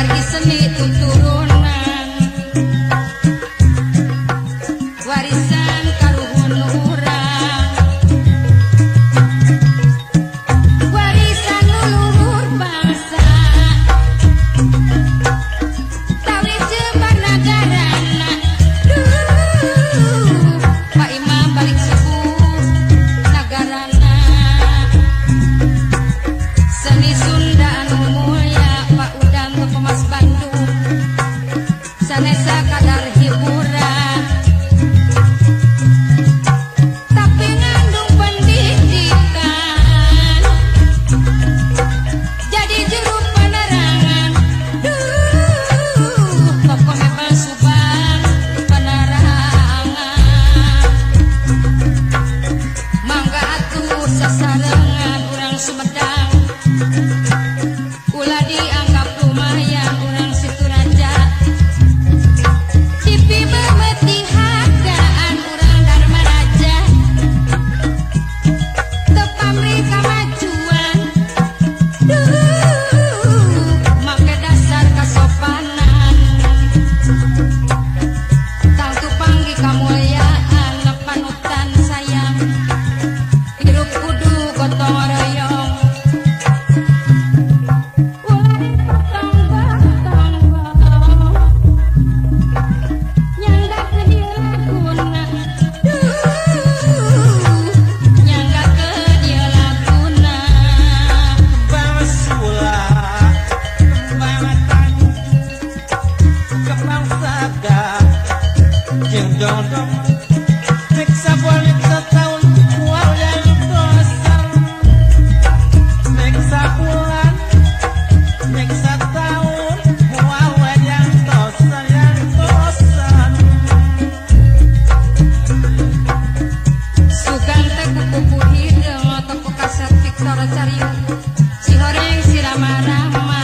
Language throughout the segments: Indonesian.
margi seni tuturunan warisan kaluhun urang warisan leluhur bangsa tawi jebar nagarana Pak Imam balik subuh nagarana seni Sunda anu mulia Pak Udang Pemas Bandung sanesa kadar hiburan tapi ngandung pendidikan jadi juru penerangan tokoh mebel Subang penerangan mangga atuh sasarengan urang Sumedang ulah dianggap lumayan urang Situraja Cipi bebeti hargaan urang Dharma Raja teu pamrih kamajuan make dasar kasopanan tangtu panggi kamulyaan panutan sayang hirup kudu gotong royong ulah ditonggo-tonggo nyangga ke dia laguna nyangga ke dia laguna Kembang sula, kembang tanju, kembang saga, jeung dodong, nek sabulan setahun kual yang dosan, nek sabulan, nek setahun kual yang dosan yang dosan. sugan teh kuku hideung toko kaset Victor Cariu si horeng si rama-rama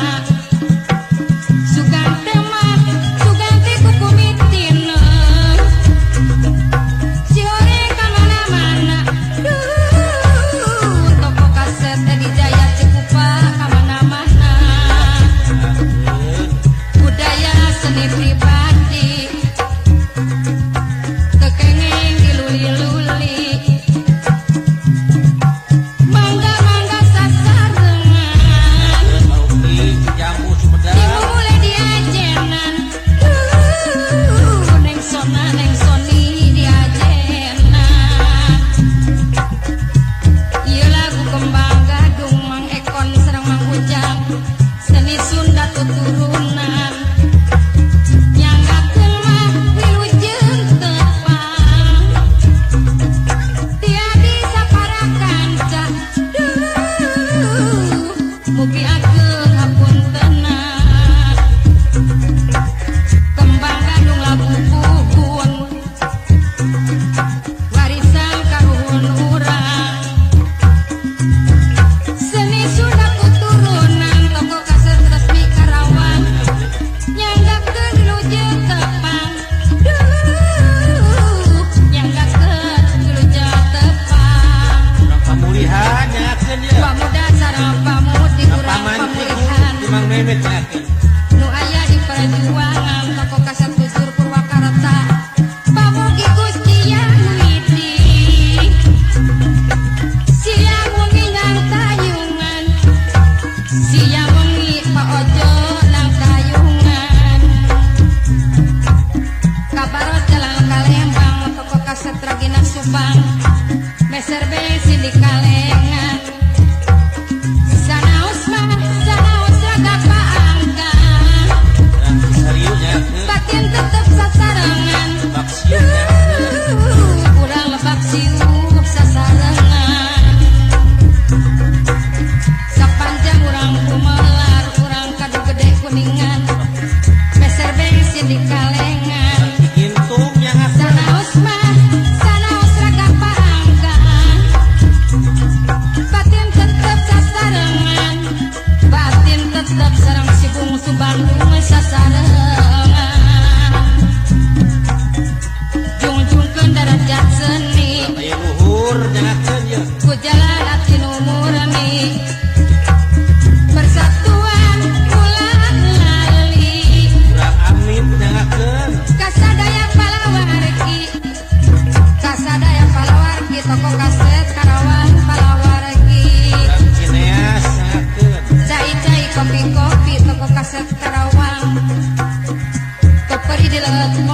sugan teh mah sugan teh kuku mitineuh si horeng ka mana-mana toko kaset Edi Jaya Cikupa ka mana-mana budaya seni pribadi teu kenging diluli-luli mangga-mangga sasarengan Oke, jamu Sumedang. ibu mulai diajenan neng sona neng soni diajenan ieu lagu kembang gadung Mang Ekon sareng Mang Ujang seni Sunda tuturunan nya letmo